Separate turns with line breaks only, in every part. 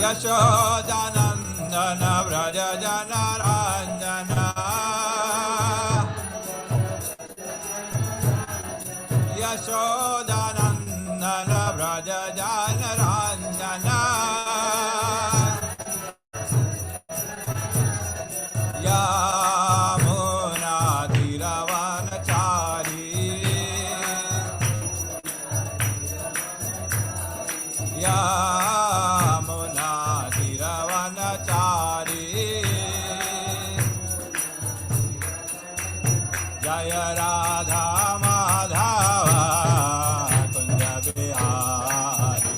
Yashodanandana Vraja Janaranjana Yashodanandana Vraja Janaranjana Yamuna Tiravanachari Yamuna Tiravanachari Jaya Radha Madhava Kunja Bihari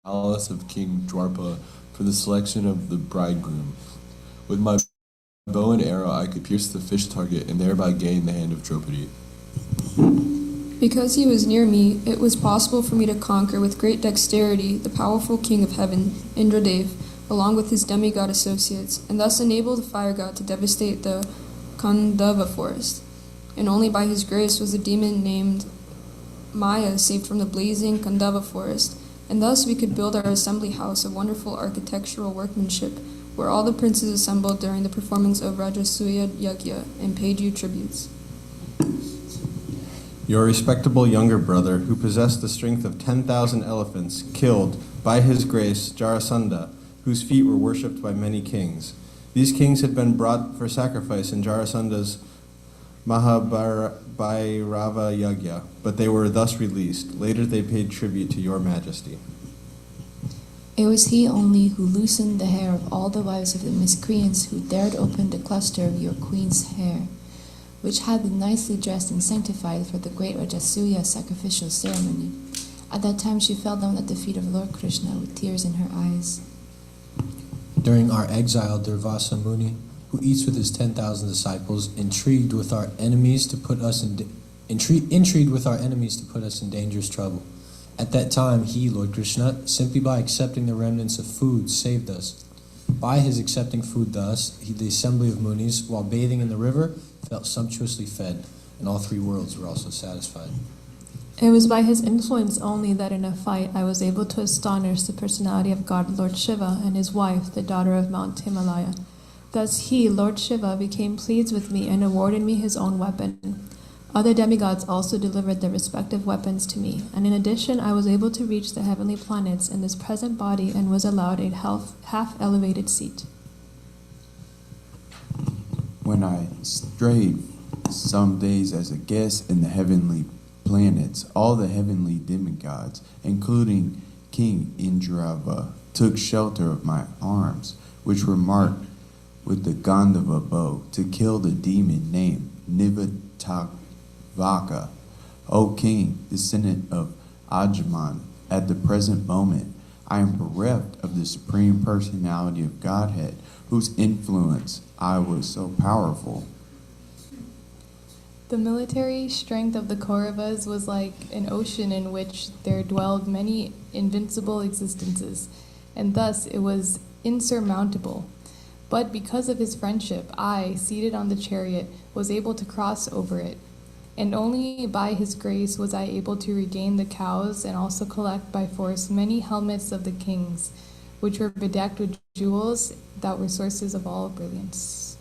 palace of King Dwarpa for the selection of the bridegroom. With my bow and arrow I could pierce the fish target and thereby gain the hand of Draupadi.
Because he was near me, it was possible for me to conquer with great dexterity the powerful king of heaven, Indradev, along with his demigod associates, and thus enable the fire god to devastate the Khandava forest. And only by his grace was a demon named Maya saved from the blazing Khandava forest, and thus we could build our assembly house of wonderful architectural workmanship, where all the princes assembled during the performance of Rajasuya Yagya and paid you tributes.
Your respectable younger brother, who possessed the strength of 10,000 elephants, killed, by his grace, Jarasandha, whose feet were worshipped by many kings. These kings had been brought for sacrifice in Jarasandha's Mahabhairava Yagya, but they were thus released. Later they paid tribute to your majesty.
It was he only who loosened the hair of all the wives of the miscreants who dared open the cluster of your queen's hair, which had been nicely dressed and sanctified for the great Rajasuya sacrificial ceremony. At that time she fell down at the feet of Lord Krishna with tears in her eyes.
During our exile, Durvasa Muni, who eats with his 10,000 disciples, intrigued with our enemies to put us in dangerous trouble. At that time, he, Lord Krishna, simply by accepting the remnants of food, saved us. By his accepting food thus, the assembly of Munis, while bathing in the river, felt sumptuously fed, and all three worlds were also satisfied.
It was by his influence only that in a fight I was able to astonish the personality of God Lord Shiva and his wife, the daughter of Mount Himalaya. Thus he, Lord Shiva, became pleased with me and awarded me his own weapon. Other demigods also delivered their respective weapons to me, and in addition I was able to reach the heavenly planets in this present body and was allowed a half-elevated seat.
When I strayed some days as a guest in the heavenly planets, all the heavenly demigods, including King Indrava, took shelter of my arms, which were marked with the Gandhava bow, to kill the demon named Nivatavaka. O King, descendant of Ajman, at the present moment I am bereft of the Supreme Personality of Godhead, whose influence I was so powerful.
The military strength of the Kauravas was like an ocean in which there dwelled many invincible existences, and thus it was insurmountable. But because of his friendship, I, seated on the chariot, was able to cross over it, and only by his grace was I able to regain the cows and also collect by force many helmets of the kings, which were bedecked with jewels that were sources of all brilliance.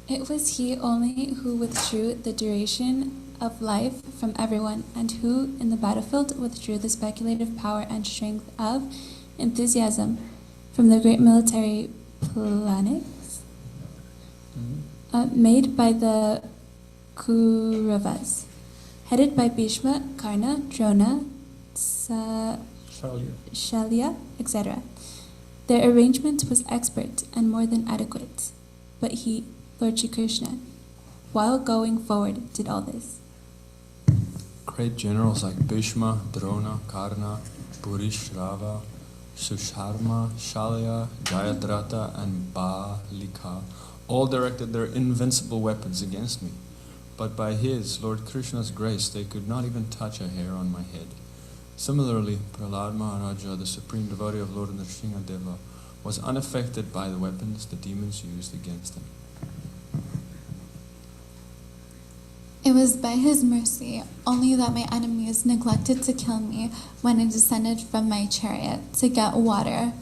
It was he only who withdrew the duration of life from everyone, and who, in the battlefield, withdrew the speculative power and strength of enthusiasm from the great military planets made by the Kauravas, headed by Bhishma, Karna, Drona, Shalya, etc. Their arrangement was expert and more than adequate, but he, Lord Shri Krishna, while going forward, did all this.
Great generals like Bhishma, Drona, Karna, Bhurishrava, Susharma, Shalya, Jayadratha, and Balika all directed their invincible weapons against me. But by his, Lord Krishna's grace, they could not even touch a hair on my head. Similarly, Prahlad Maharaja, the supreme devotee of Lord Nrsingadeva, was unaffected by the weapons the demons used against him.
It was by his mercy only that my enemies neglected to kill me when I descended from my chariot to get water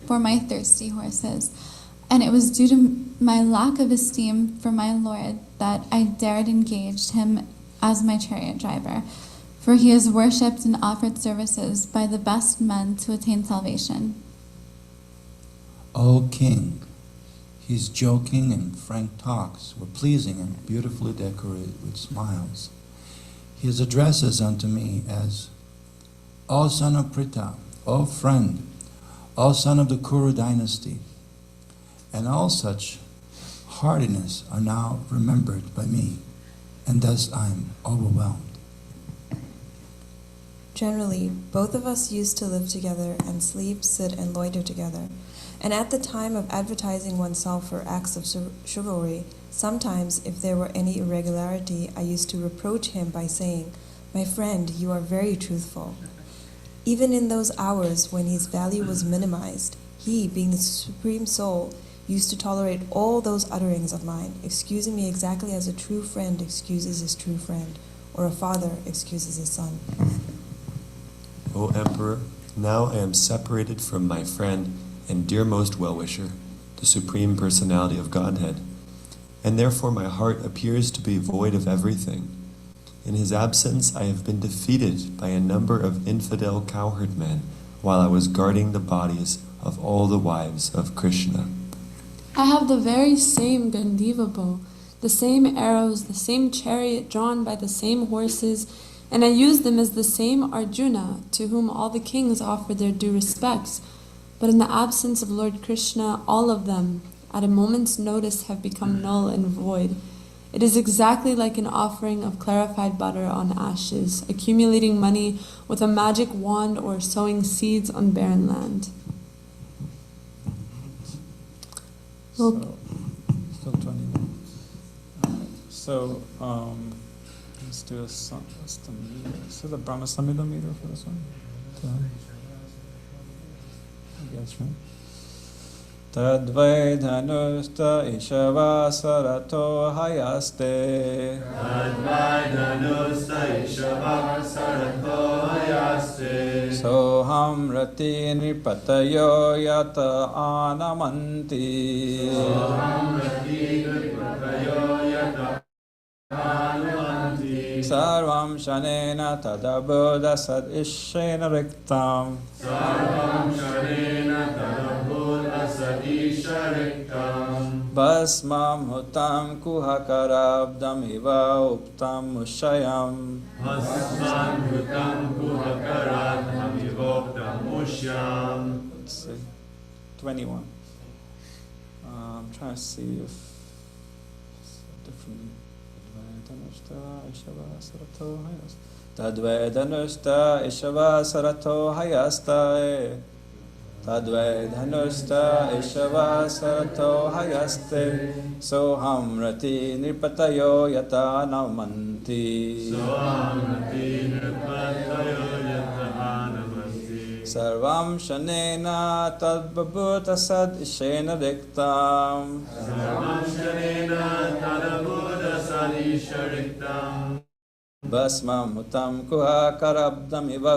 for my thirsty horses. And it was due to my lack of esteem for my Lord that I dared engage him as my chariot driver, for he is worshipped and offered services by the best men to attain salvation.
O King, his joking and frank talks were pleasing and beautifully decorated with smiles. His addresses unto me as, O son of Pritha, O friend, O son of the Kuru dynasty, and all such hardiness are now remembered by me, and thus I am overwhelmed.
Generally, both of us used to live together and sleep, sit, and loiter together. And at the time of advertising oneself for acts of chivalry, sometimes, if there were any irregularity, I used to reproach him by saying, "My friend, you are very truthful." Even in those hours when his value was minimized, he, being the Supreme Soul, used to tolerate all those utterings of mine, excusing me exactly as a true friend excuses his true friend, or a father excuses his son.
O Emperor, now I am separated from my friend and dearmost well-wisher, the Supreme Personality of Godhead, and therefore my heart appears to be void of everything. In his absence I have been defeated by a number of infidel cowherd men while I was guarding the bodies of all the wives of Krishna.
I have the very same Gandiva bow, the same arrows, the same chariot drawn by the same horses, and I use them as the same Arjuna, to whom all the kings offer their due respects. But in the absence of Lord Krishna, all of them, at a moment's notice, have become null and void. It is exactly like an offering of clarified butter on ashes, accumulating money with a magic wand or sowing seeds on barren land.
Still 21. So, let's do what's the meter? Is the Brahma Samhita meter for this one? I guess, right? Tadvai dhanusta ishava sarato hayaste. Tadvai dhanusta ishava sarato hayaste. Soham rati nipatayo yata anamanti. Soham rati nipatayo yata anamanti. Sarvam shanena tadabuddha sad ishena riktam. Sarvam shanena tadabuddha sad ishena riktam. Basmam hutam kuhakarabdam iva uptam mushayam. Basmam hutam kuhakarabdam iva uptam mushayam. Let's see. 21. I'm trying to see if different. Tadvedanusta ishava sarato hayaste. Tadvedanusta ishava sarato hayaste. Soham rati nirpatayo yata namanti. Soham rati nirpatayo yata namanti. Sarvam shanena tadbabhuta sad ishena diktam. Sarvam shanena tadbabhuta sad ishena diktam. Basmam utam kuha karabdam iva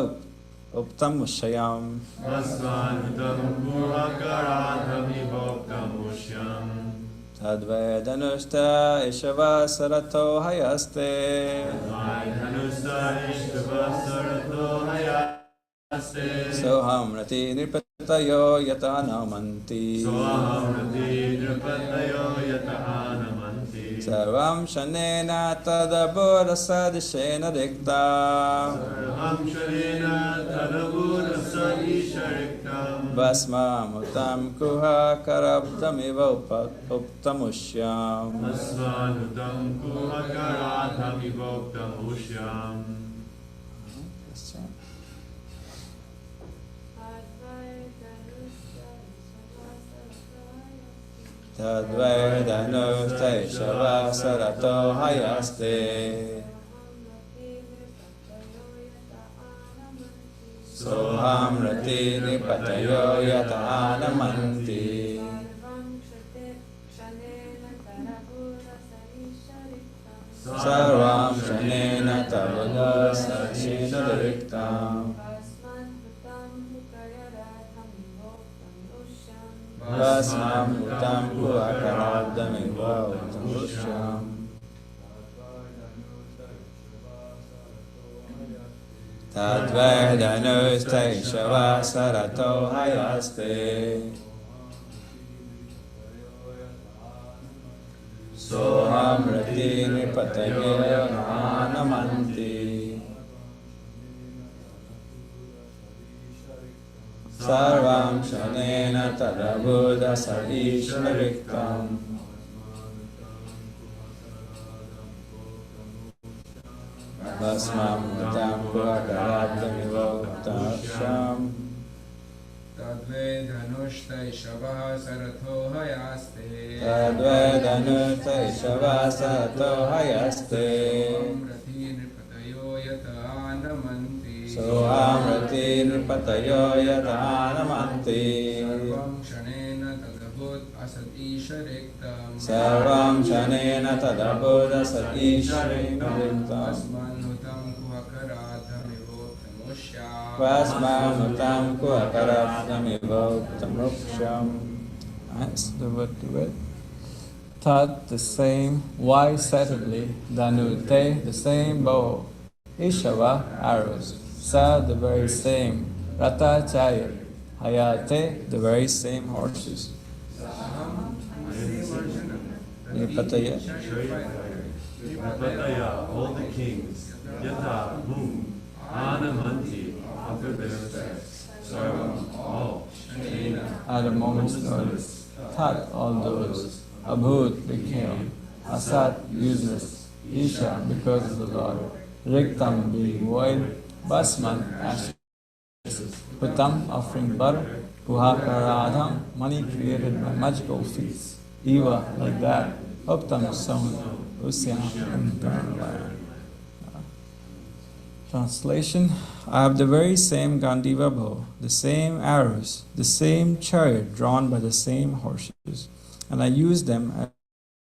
uptam mushayam. Basmam utam kuha karabdam iva uptam mushayam. Tadvedanusta ishava sarato hayaste. Tadvedanusta ishava sarato hayaste. Soham rati nirpatayo yata namanti. Soham rati nirpatayo yata namanti. Sarvam shanena tadabuddha sadishena dikta. Sarvam shanena tadabuddha sadishena dikta. Basmam utam kuha karabdam iva uptamushyam. Basmam utam kuha karabdam iva uptamushyam. Tadvedanusta ishava sarato hayaste. Soham rati nipatayo yata anamanti. Sarvam shanena tabuddha sadishena diktam. Basmam utam kuhakarabdam iva uptam mushayam. Tadvedanusta ishava sarato hayaste. Soham rati nipatayo anamanti. Sarvam Shanena Tadabuddha Sarishwariktam. Vasmam Mutam Kuakarabdamivoktam.
Tadvedanushtai Shavasarato Hayaste.
Tadvedanushtai Shavasarato Hayaste. Sohamrati Nripatayo Yatanamanti.
Sarvam Shanena Tadabhut Asad Ishariktam.
Sarvam Shanena Tadabhut Asad Ishariktam.
Vasmanutam Kuhakaradhamivoktamushya.
Vasmanutam Kuhakaradhamivoktamuksham. Nice, the word to it. Tat, the same. Y, setedly. Danute, the same bow. Ishava, arrows. Sa, the very same. Rata, chariot. Hayate, the very same horses. Nipataya.
Nipataya, all the kings. Yata, whom. Anamanti, offer their respects. Sarvam, all.
At a moment's notice. Tat, all those. Abhut, became. Asat, useless. Isha, because of the Lord. Riktam, being void. Basman, ashes. Putam, offering butter. Puhakaradham, money created by magical feats. Eva, like that. Uptam, sown. Usyam, in the barren land. Translation: I have the very same Gandiva bow, the same arrows, the same chariot drawn by the same horses, and I use them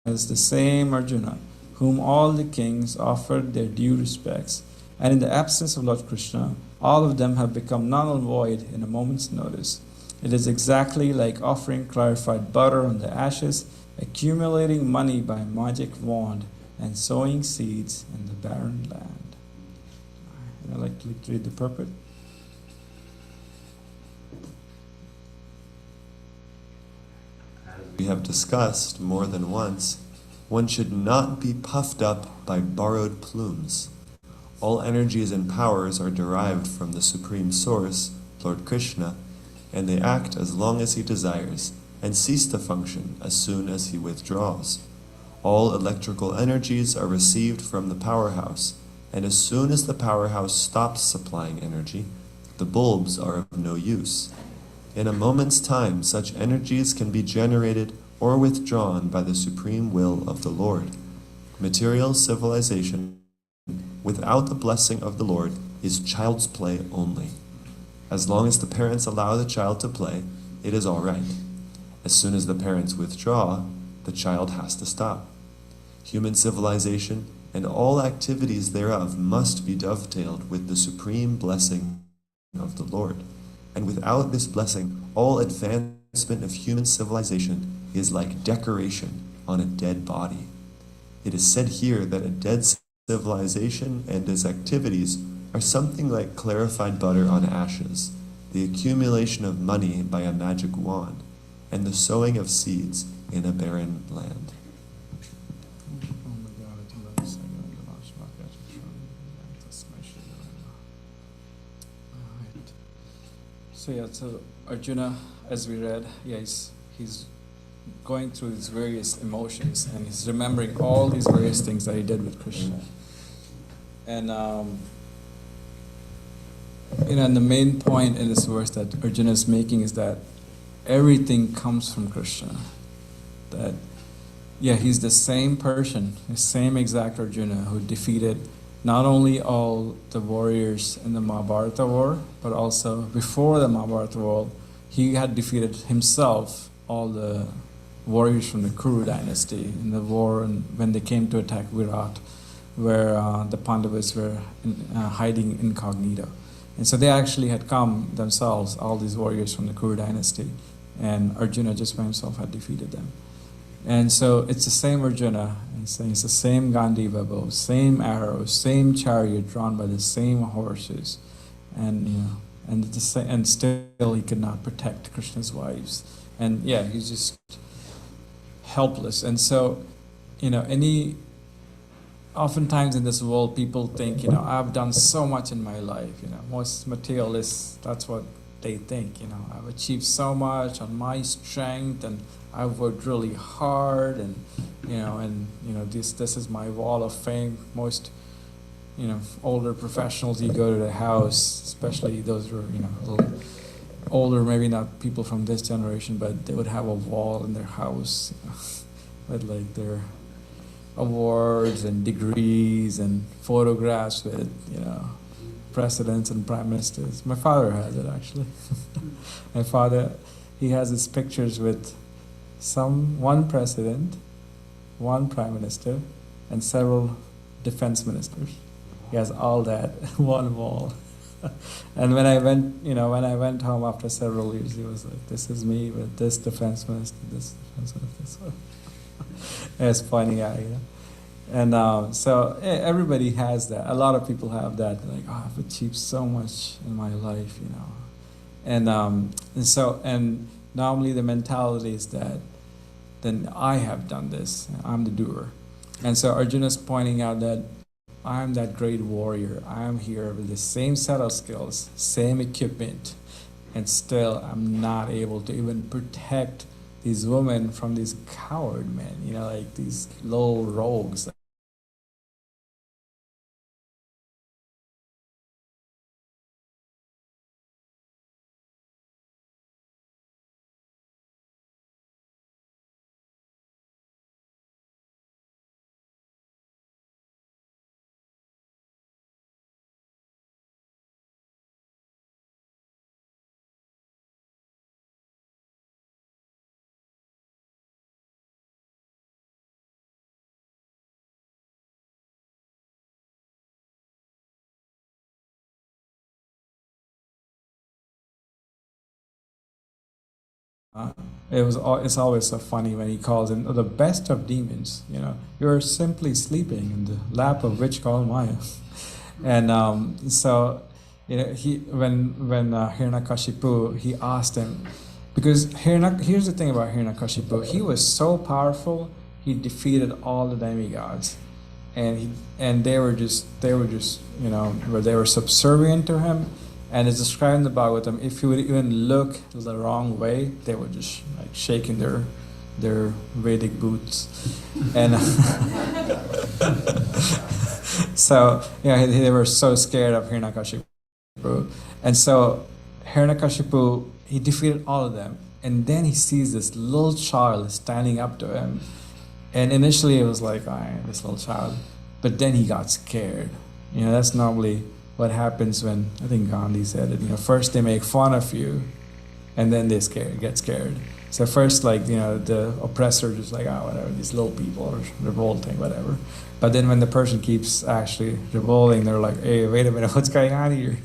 as the same Arjuna, whom all the kings offered their due respects. And in the absence of Lord Krishna, all of them have become null and void in a moment's notice. It is exactly like offering clarified butter on the ashes, accumulating money by a magic wand, and sowing seeds in the barren land. I'd like to read the purport.
As we have discussed more than once, one should not be puffed up by borrowed plumes. All energies and powers are derived from the Supreme Source, Lord Krishna, and they act as long as he desires, and cease to function as soon as he withdraws. All electrical energies are received from the powerhouse, and as soon as the powerhouse stops supplying energy, the bulbs are of no use. In a moment's time, such energies can be generated or withdrawn by the supreme will of the Lord. Material civilization, without the blessing of the Lord, is child's play only. As long as the parents allow the child to play, it is all right. As soon as the parents withdraw, the child has to stop. Human civilization and all activities thereof must be dovetailed with the supreme blessing of the Lord. And without this blessing, all advancement of human civilization is like decoration on a dead body. It is said here that a dead civilization and its activities are something like clarified butter on ashes, the accumulation of money by a magic wand, and the sowing of seeds in a barren land.
So Arjuna, as we read, he's going through these various emotions, and he's remembering all these various things that he did with Krishna. And and the main point in this verse that Arjuna is making is that everything comes from Krishna. That he's the same person, the same exact Arjuna who defeated not only all the warriors in the Mahabharata war, but also before the Mahabharata war, he had defeated himself all the warriors from the Kuru dynasty in the war, and when they came to attack Virat, where the Pandavas were hiding incognito. And so they actually had come themselves, all these warriors from the Kuru dynasty, and Arjuna just by himself had defeated them. And so it's the same Arjuna, and saying it's the same Gandiva bow, same arrows, same chariot drawn by the same horses, and and still he could not protect Krishna's wives, and he's just helpless. And so, oftentimes in this world, people think, I've done so much in my life. Most materialists, that's what they think. I've achieved so much on my strength, and I've worked really hard, and this is my wall of fame. Most older professionals, you go to the house, especially those who are a little older, maybe not people from this generation, but they would have a wall in their house with like their awards and degrees and photographs with presidents and prime ministers. My father has it, actually. My father, he has his pictures with one president, one prime minister, and several defense ministers. He has all that one wall. And when I went home after several years, he was like, "This is me with this defense minister, this defense minister." So it's funny, And so everybody has that. A lot of people have that. Like, oh, I've achieved so much in my life, And normally the mentality is that then I have done this. I'm the doer. And so Arjuna's pointing out that I'm that great warrior. I'm here with the same set of skills, same equipment, and still I'm not able to even protect these women from these coward men, like these low rogues. It's always so funny when he calls in the best of demons. You're simply sleeping in the lap of witch called Maya, and when Hiranyakashipu, he asked him, because here's the thing about Hiranyakashipu, he was so powerful, he defeated all the demigods, and they were just where they were subservient to him. And it's described in the Bhagavatam, if you would even look the wrong way, they were just like shaking their Vedic boots. And so they were so scared of Hiranyakashipu. And so Hiranyakashipu, he defeated all of them. And then he sees this little child standing up to him. And initially it was like, this little child. But then he got scared. That's normally what happens when, I think Gandhi said it, first they make fun of you, and then they get scared. So first, the oppressor just like, whatever, these little people are revolting, whatever. But then when the person keeps actually revolting, they're like, hey, wait a minute, what's going on here?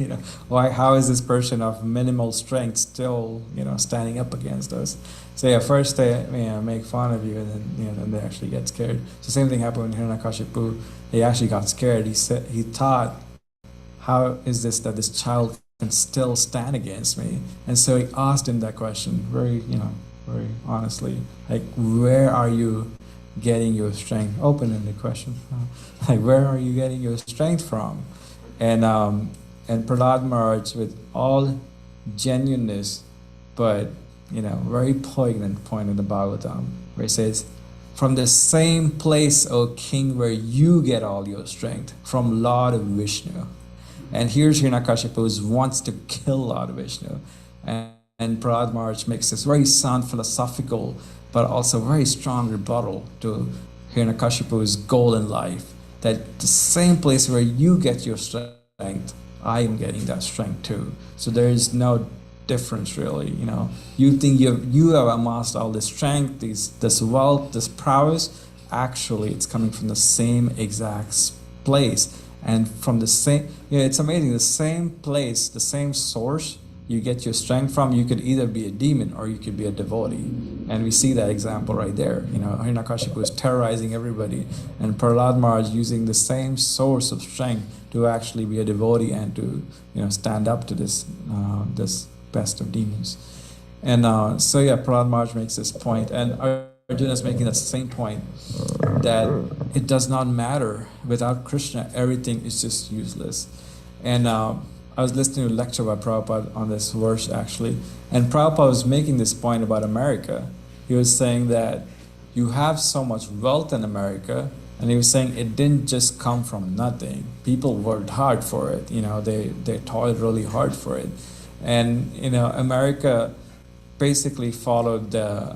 How is this person of minimal strength still, standing up against us? So first they make fun of you, and then they actually get scared. So same thing happened with Hiranyakashipu. He actually got scared. He thought, how is this that this child can still stand against me? And so he asked him that question very honestly, like, where are you getting your strength? Open-ended question. Like, where are you getting your strength from? And Prahlad Maharaj, with all genuineness, but very poignant point in the Bhagavatam, where he says, from the same place, O king, where you get all your strength, from Lord Vishnu. And here's Hiranyakashipu who wants to kill Lord Vishnu. And Prahlad Maharaj makes this very sound philosophical, but also very strong rebuttal to Hiranyakashipu's goal in life. That the same place where you get your strength, I am getting that strength too. So there is no difference really. You think you have amassed all this strength, this wealth, this prowess. Actually, it's coming from the same exact place. And from the same, it's amazing, the same place, the same source you get your strength from. You could either be a demon or you could be a devotee. And we see that example right there. Hiranyakashipu is terrorizing everybody, and Prahlad Maharaj using the same source of strength to actually be a devotee and to stand up to this best of demons. And Prahlad Maharaj makes this point, and Arjuna is making that same point, that it does not matter. Without Krishna, everything is just useless. And I was listening to a lecture by Prabhupada on this verse actually, and Prabhupada was making this point about America. He was saying that you have so much wealth in America, and he was saying it didn't just come from nothing. People worked hard for it. They toiled really hard for it, and America basically followed the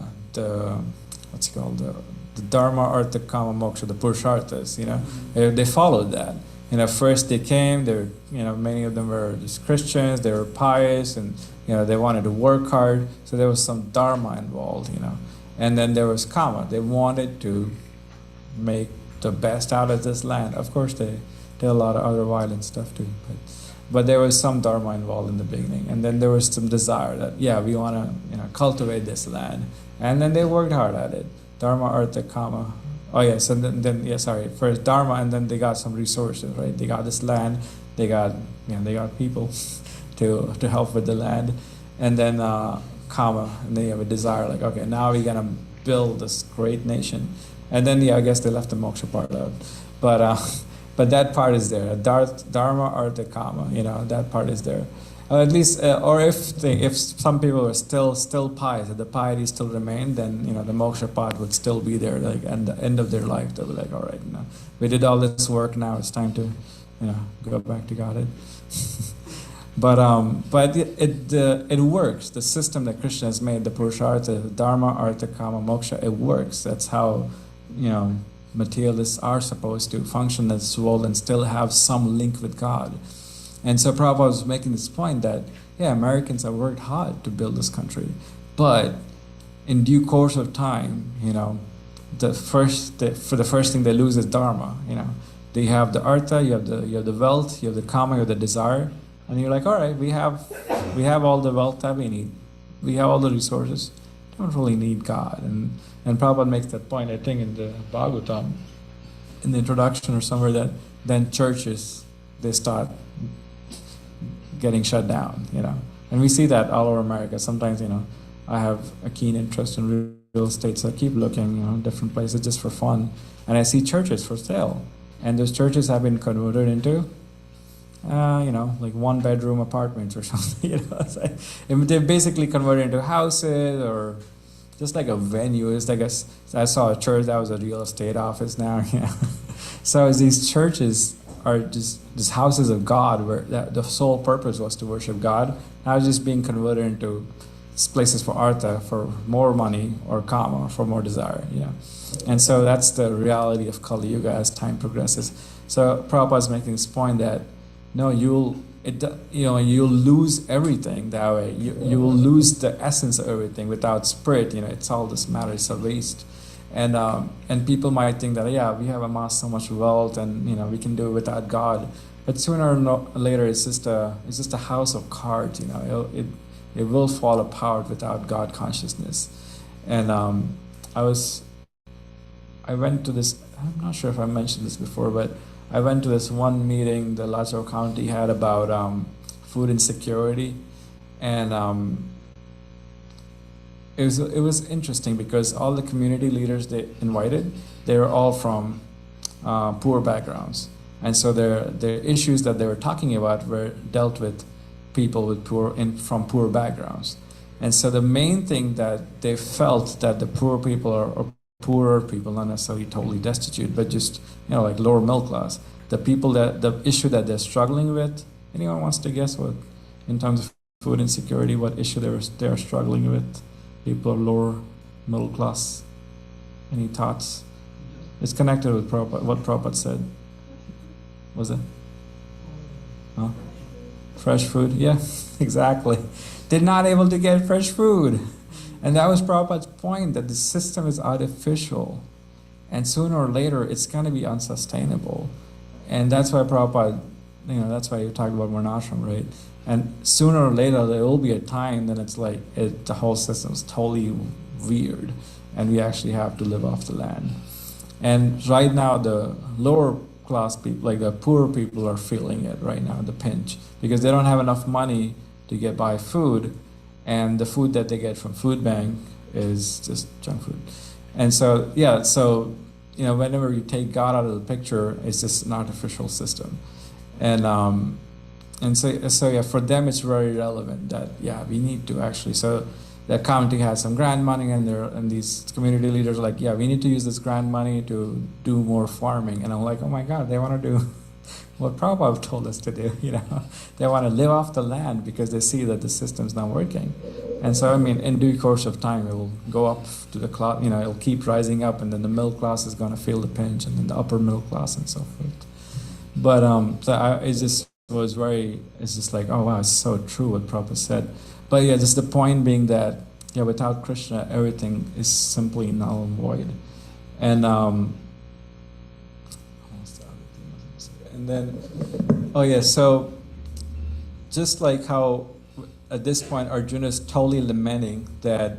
what's it called, the Dharma, Artha, Kama, Moksha, the Purusharthas. They followed that. First they came. They were, many of them were just Christians. They were pious, and they wanted to work hard. So there was some Dharma involved. And then there was Kama. They wanted to make the best out of this land. Of course, they did a lot of other violent stuff too. But there was some Dharma involved in the beginning. And then there was some desire that, we want to cultivate this land. And then they worked hard at it. Dharma, Artha, Kama. Oh yes, and then first Dharma, and then they got some resources, right? They got this land. They got people to help with the land. And then Kama, and they have a desire like, okay, now we're gonna build this great nation, and then I guess they left the moksha part out, but that part is there. Dharma, Artha, Kama, that part is there, at least. Or if some people were still pious, if the piety still remained, then the moksha part would still be there. Like at the end of their life, they'll be like, all right, we did all this work. Now it's time to go back to Godhead. But it works. The system that Krishna has made, the Purushartha, Dharma, Artha, Kama, Moksha, it works. That's how materialists are supposed to function in this world and still have some link with God. And so Prabhupada was making this point that Americans have worked hard to build this country, but in due course of time, the first thing they lose is Dharma. They have the Artha, you have the wealth, you have the Kama, you have the desire. And you're like, all right, we have all the wealth that we need. We have all the resources. Don't really need God. And Prabhupada makes that point, I think, in the Bhagavatam, in the introduction or somewhere, that then churches, they start getting shut down, And we see that all over America. Sometimes, I have a keen interest in real estate, so I keep looking, different places just for fun. And I see churches for sale. And those churches have been converted into like 1-bedroom apartments or something. It's like, they're basically converted into houses or just like a venue. It's like I saw a church that was a real estate office now. So these churches are just houses of God, where the sole purpose was to worship God. Now it's just being converted into places for artha, for more money, or kama, for more desire. And so that's the reality of Kali Yuga as time progresses. So Prabhupada is making this point that no, you'll lose everything that way. You will lose the essence of everything without spirit. It's all this matter. It's a waste. And people might think that we have amassed so much wealth and we can do it without God. But sooner or later, it's just a house of cards. It will fall apart without God consciousness. And I went to this. I'm not sure if I mentioned this before, but I went to this one meeting the Lazaro County had about food insecurity, and it was interesting because all the community leaders they invited, they were all from poor backgrounds, and so their issues that they were talking about were dealt with people with from poor backgrounds, and so the main thing that they felt that the poor people or poorer people, not necessarily totally destitute, but just like lower middle class. The people the issue that they're struggling with. Anyone wants to guess what, in terms of food insecurity, what issue they're struggling with? People are lower middle class. Any thoughts? It's connected with Prabhupada, what Prabhupada said. Was it? Huh? Fresh food? Yeah, exactly. They're not able to get fresh food. And that was Prabhupada's point, that the system is artificial. And sooner or later, it's going to be unsustainable. And that's why Prabhupada, that's why you talk about Varnashram, right? And sooner or later, there will be a time that it's like the whole system is totally weird. And we actually have to live off the land. And right now, the lower class people, like the poor people, are feeling it right now, the pinch. Because they don't have enough money to buy food. And the food that they get from food bank is just junk food. And so, whenever you take God out of the picture, it's just an artificial system. And And so yeah, for them it's very relevant that yeah, we need to actually. So the county has some grant money, and these community leaders are like, yeah, we need to use this grant money to do more farming. And I'm like, oh my God, they want to do what Prabhupada told us to do. They want to live off the land because they see that the system's not working. And so I mean, in due course of time, it will go up to the class. It'll keep rising up, and then the middle class is going to feel the pinch, and then the upper middle class, and so forth. But it's just like, oh wow, it's so true what Prabhupada said. But yeah, just the point being that yeah, without Krishna, everything is simply null and void. And then, oh yeah, so just like how at this point Arjuna is totally lamenting that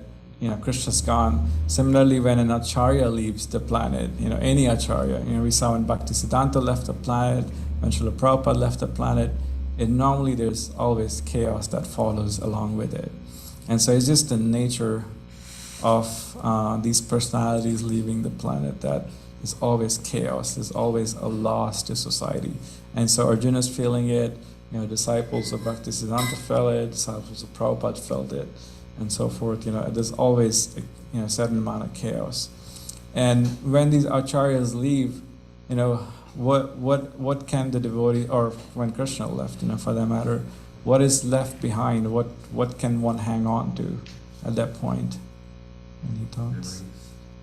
Krishna's gone. Similarly, when an acharya leaves the planet, any acharya, we saw when Bhaktisiddhanta left the planet, when Srila Prabhupada left the planet, normally there's always chaos that follows along with it. And so it's just the nature of these personalities leaving the planet that is always chaos, there's always a loss to society. And so Arjuna's feeling it, disciples of Bhaktisiddhanta felt it, disciples of Prabhupada felt it, and so forth. There's always a certain amount of chaos. And when these acharyas leave, what can the devotee, or when Krishna left, for that matter, what is left behind? What can one hang on to at that point? Any thoughts?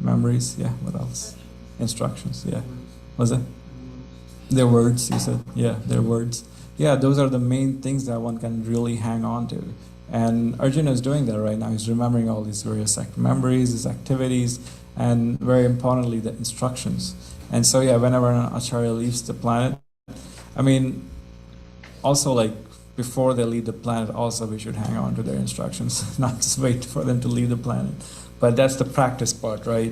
Memories, yeah. What else? Instructions, yeah. Was it? Their words, you said? Yeah, their words. Yeah, those are the main things that one can really hang on to. And Arjuna is doing that right now. He's remembering all these various memories, his activities, and very importantly, the instructions. And so, yeah, whenever an acharya leaves the planet, I mean, also like before they leave the planet, also we should hang on to their instructions, not just wait for them to leave the planet. But that's the practice part, right?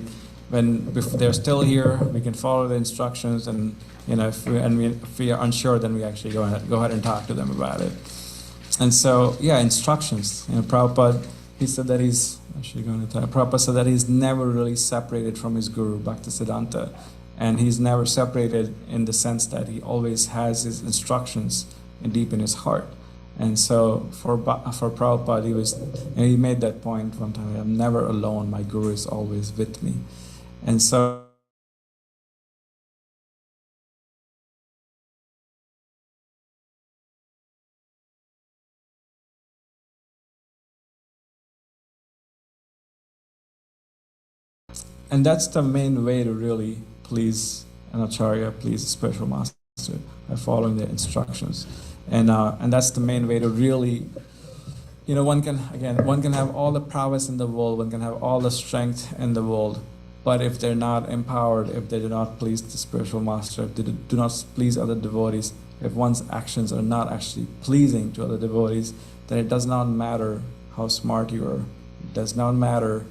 If they're still here, we can follow the instructions, and if we are unsure, then we actually go ahead and talk to them about it. And so, yeah, instructions. Prabhupada, he said that Prabhupada said that he's never really separated from his guru, Bhaktisiddhanta, and he's never separated in the sense that he always has his instructions deep in his heart. And so for Prabhupada, he made that point one time. I'm never alone. My guru is always with me. And so that's the main way to really please an acharya, please a spiritual master, by following the instructions. And that's the main way to really, one can have all the prowess in the world, one can have all the strength in the world, but if they're not empowered, if they do not please the spiritual master, if they do not please other devotees, if one's actions are not actually pleasing to other devotees, then it does not matter how smart you are. It does not matter,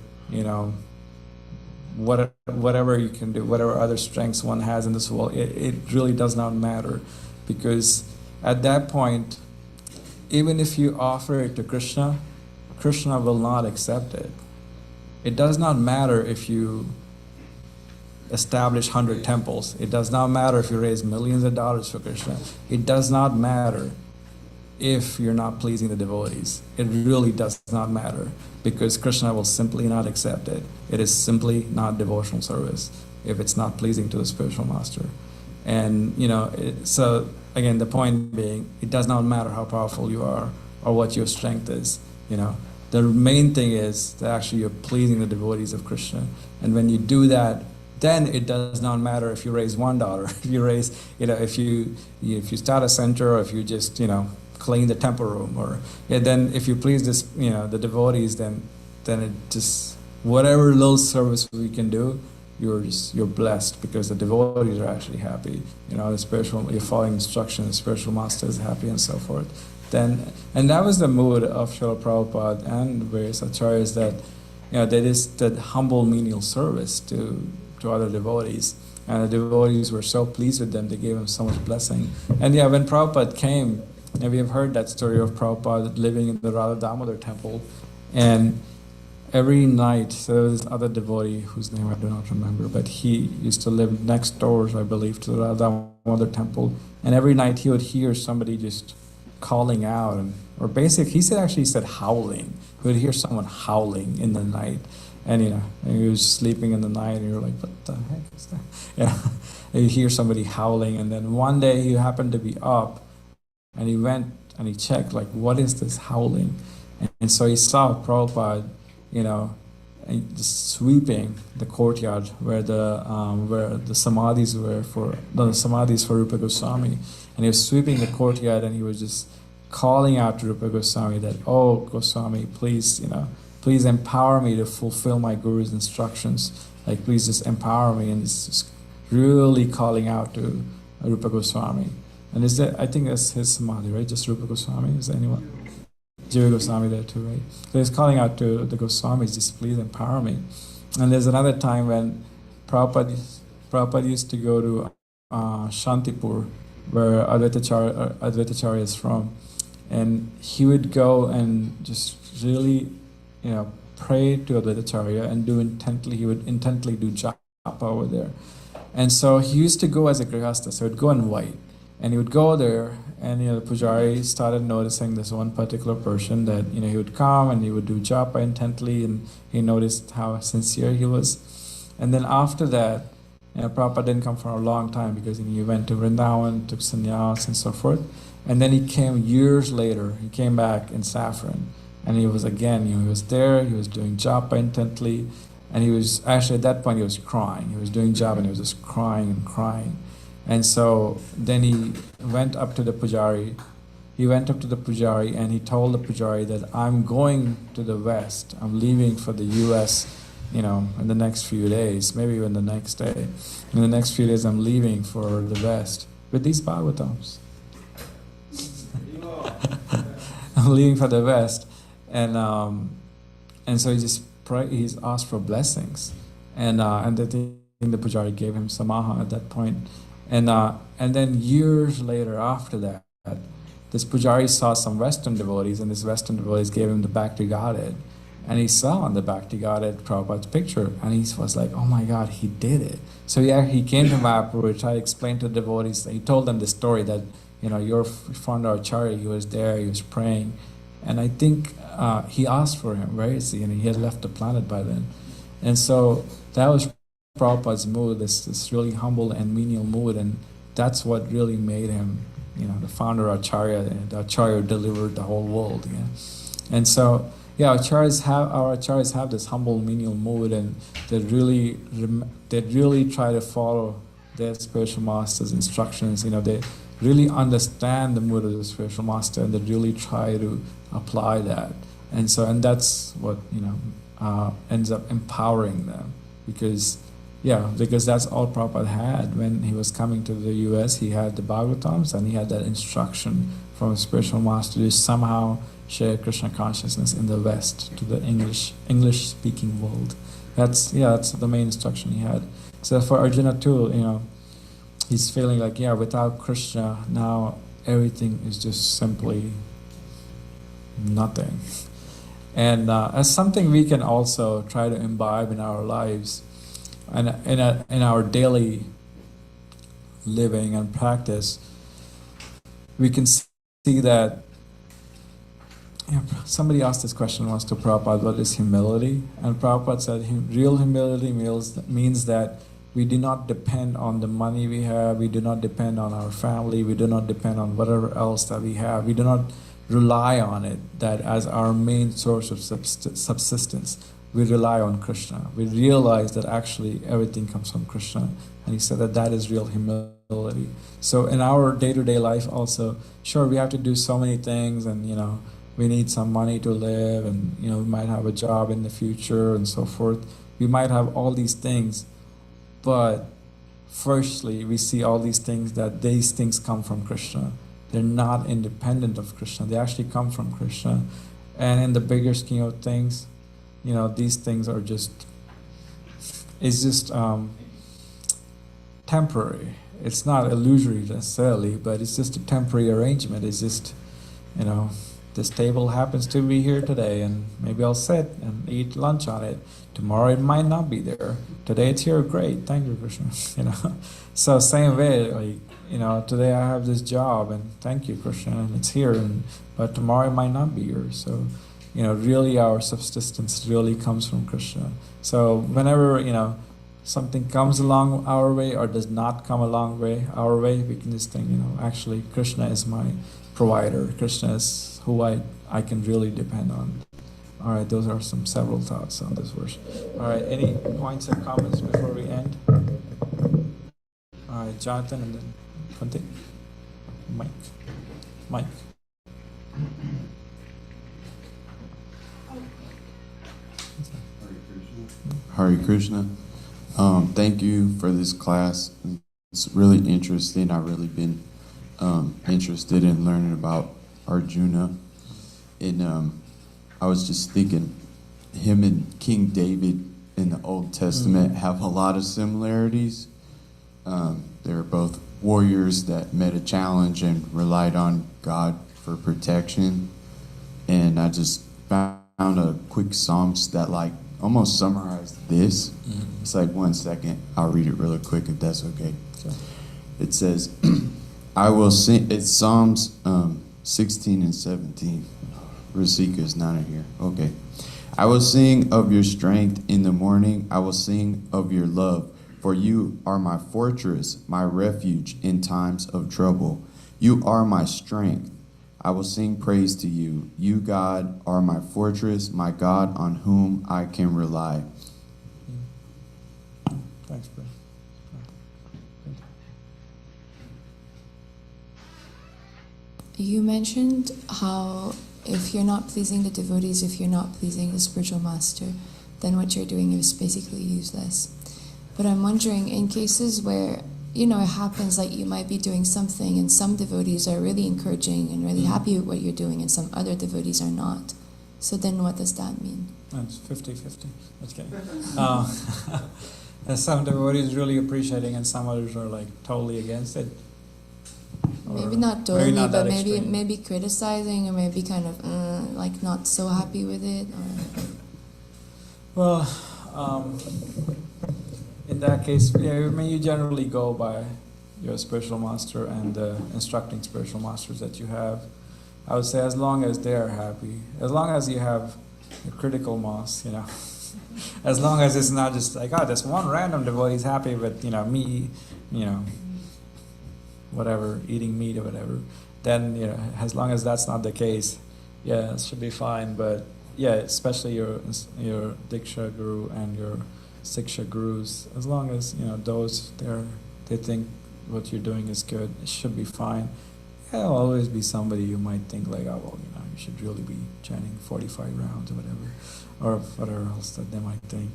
whatever you can do, whatever other strengths one has in this world, it really does not matter, because at that point, even if you offer it to Krishna, Krishna will not accept it. It does not matter if you establish 100 temples. It does not matter if you raise millions of dollars for Krishna. It does not matter if you're not pleasing the devotees. It really does not matter, because Krishna will simply not accept it. It is simply not devotional service if it's not pleasing to the spiritual master. And, so again, the point being, it does not matter how powerful you are or what your strength is, The main thing is that actually you're pleasing the devotees of Krishna. And when you do that, then it does not matter if you raise $1, if you raise, if you start a center, or if you just, clean the temple room, or then if you please this, the devotees, then it just, whatever little service we can do, you're blessed, because the devotees are actually happy. You're following instructions, the spiritual master is happy, and so forth. And that was the mood of Srila Prabhupada and various acharyas, that they just did humble menial service to other devotees, and the devotees were so pleased with them, they gave them so much blessing. And yeah, when Prabhupada came, and we have heard that story of Prabhupada living in the Radha Damodar temple, and every night, so there was this other devotee whose name I do not remember, but he used to live next door, I believe, to the Radha Damodar temple, and every night he would hear somebody just calling out, or basically, he said howling. He would hear someone howling in the night, and he was sleeping in the night, and you're like, what the heck is that? Yeah, and you hear somebody howling, and then one day he happened to be up, and he went and he checked, like, what is this howling? And so he saw Prabhupada, just sweeping the courtyard where the samadhis were for Rupa Goswami, and he was sweeping the courtyard, and he was just calling out to Rupa Goswami that, oh Goswami, please, please empower me to fulfill my Guru's instructions. Like, please just empower me, and just really calling out to Rupa Goswami. And I think that's his samadhi, right? Just Rupa Goswami. Is there anyone? Jiva Goswami there too, right? So he's calling out to the Goswamis, just please empower me. And there's another time when Prabhupada used to go to Shantipur, where Advaitacharya is from, and he would go and just really, pray to Advaitacharya and he would intently do japa over there. And so he used to go as a grihastha, so he would go in white. And he would go there, and the pujari started noticing this one particular person that he would come and he would do japa intently, and he noticed how sincere he was. And then after that, Prabhupada didn't come for a long time because he went to Vrindavan, took sannyas and so forth. And then he came years later. He came back in Saffron, and he was again. He was there. He was doing japa intently, and he was actually at that point he was crying. He was doing japa and he was just crying and crying. And so then he went up to the pujari. He went up to the pujari and he told the pujari that I'm going to the West. I'm leaving for the U.S. In the next few days, maybe even the next day. In the next few days, I'm leaving for the West with these Bhagavatams. I'm leaving for the West, and so he's asked for blessings, and the pujari gave him samaha at that point. And then years later after that, this pujari saw some Western devotees, and this Western devotees gave him the Bhakti Godhead. And he saw on the Bhakti Godhead Prabhupada's picture, and he was like, oh my God, he did it. So he came to Mahaprabhu, tried to explain to the devotees. He told them the story that, your founder Acharya, he was there, he was praying. And I think he asked for him, where is he? And he had left the planet by then. And so that was Prabhupada's mood, this really humble and menial mood, and that's what really made him, the founder Acharya, and the Acharya delivered the whole world. And so, our acharyas have this humble menial mood, and they really try to follow their spiritual master's instructions. They really understand the mood of the spiritual master, and they really try to apply that. And that's what ends up empowering them, because that's all Prabhupada had when he was coming to the U.S. He had the Bhagavatams, and he had that instruction from a spiritual master to somehow share Krishna consciousness in the West to the English-speaking world. That's the main instruction he had. So for Arjuna too, he's feeling like, without Krishna, now everything is just simply nothing. And as something we can also try to imbibe in our lives, and in our daily living and practice, we can see that. Somebody asked this question once to Prabhupada, what is humility? And Prabhupada said, real humility means that we do not depend on the money we have, we do not depend on our family, we do not depend on whatever else that we have, we do not rely on it, that as our main source of subsistence. We rely on Krishna. We realize that actually everything comes from Krishna. And he said that is real humility. So in our day-to-day life also, sure, we have to do so many things, and we need some money to live, and we might have a job in the future and so forth. We might have all these things, but firstly, we see all these things that these things come from Krishna. They're not independent of Krishna. They actually come from Krishna. And in the bigger scheme of things, these things are just temporary. It's not illusory necessarily, but it's just a temporary arrangement. It's just, this table happens to be here today, and maybe I'll sit and eat lunch on it. Tomorrow it might not be there. Today it's here, great, thank you, Krishna. So same way, like, today I have this job, and thank you, Krishna, and it's here, but tomorrow it might not be here. So, really our subsistence really comes from Krishna. So whenever, something comes along our way or does not come along our way, we can just think, actually Krishna is my provider. Krishna is who I can really depend on. All right, those are several thoughts on this verse. All right, any points or comments before we end? All right, Jonathan, and then Kunti. Mike.
Hare Krishna. Thank you for this class. It's really interesting. I've really been interested in learning about Arjuna. And I was just thinking, him and King David in the Old Testament have a lot of similarities. They're both warriors that met a challenge and relied on God for protection. And I just found a quick Psalms that almost summarized this. It's 1 second. I'll read it really quick if that's okay.
Sure.
It says, I will sing, it's Psalms 16 and 17. Rasika is not in here. Okay. I will sing of your strength in the morning. I will sing of your love. For you are my fortress, my refuge in times of trouble. You are my strength. I will sing praise to you. You, God, are my fortress, my God on whom I can rely.
Thanks, bro.
You mentioned how if you're not pleasing the devotees, if you're not pleasing the spiritual master, then what you're doing is basically useless. But I'm wondering, in cases where, it happens like you might be doing something and some devotees are really encouraging and really happy with what you're doing and some other devotees are not. So then what does that mean?
It's 50-50. Just kidding. Some devotees really appreciating and some others are totally against it.
Maybe not totally,
maybe not
but
that
maybe criticizing or maybe kind of not so happy with it.
Well, in that case, you generally go by your spiritual master and the instructing spiritual masters that you have. I would say as long as they are happy, as long as you have a critical mass, as long as it's not just this one random devotee is happy with, me, whatever, eating meat or whatever, then, as long as that's not the case, it should be fine. But especially your Diksha Guru and your Siksha Gurus, as long as, those they think what you're doing is good, it should be fine. There'll always be somebody you might think you should really be chanting 45 rounds or whatever, or whatever else that they might think.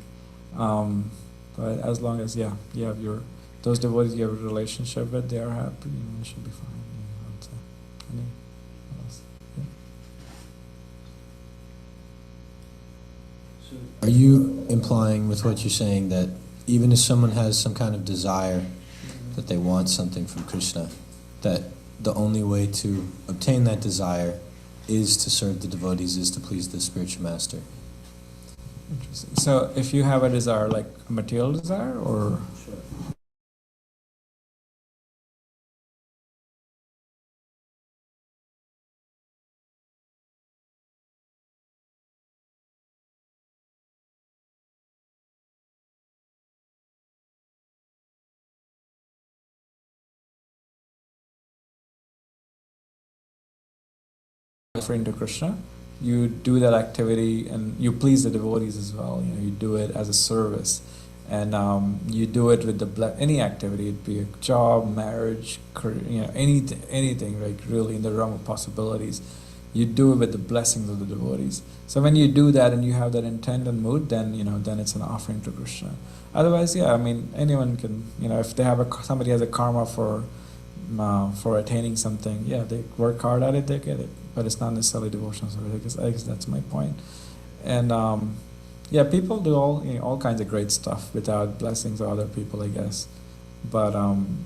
But as long as, you have those devotees you have a relationship with, they are happy, it should be fine. I would say. What else?
Are you implying with what you're saying that even if someone has some kind of desire that they want something from Krishna, that the only way to obtain that desire is to serve the devotees, is to please the spiritual master?
Interesting. So if you have a desire, like a material desire, or...
Sure.
referring to Krishna, you do that activity and you please the devotees as well. You do it as a service, and you do it with any activity. It be a job, marriage, career, anything really in the realm of possibilities. You do it with the blessings of the devotees. So when you do that and you have that intent and mood, then then it's an offering to Krishna. Otherwise, anyone can. If they have somebody has a karma for attaining something, they work hard at it, they get it. But it's not necessarily devotional service. I guess that's my point. And people do all kinds of great stuff without blessings of other people, I guess. But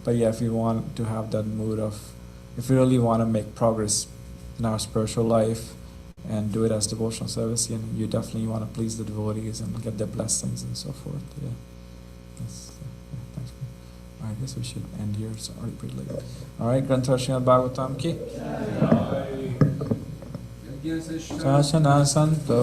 if you want to have that mood of, if you really want to make progress in our spiritual life, and do it as devotional service. And you definitely want to please the devotees and get their blessings and so forth. Yeah. Yes. Yeah, thanks. All right, I guess we should end here. It's already pretty late. All right, Granth Srimad Bhagavatam ki. Sasana Santo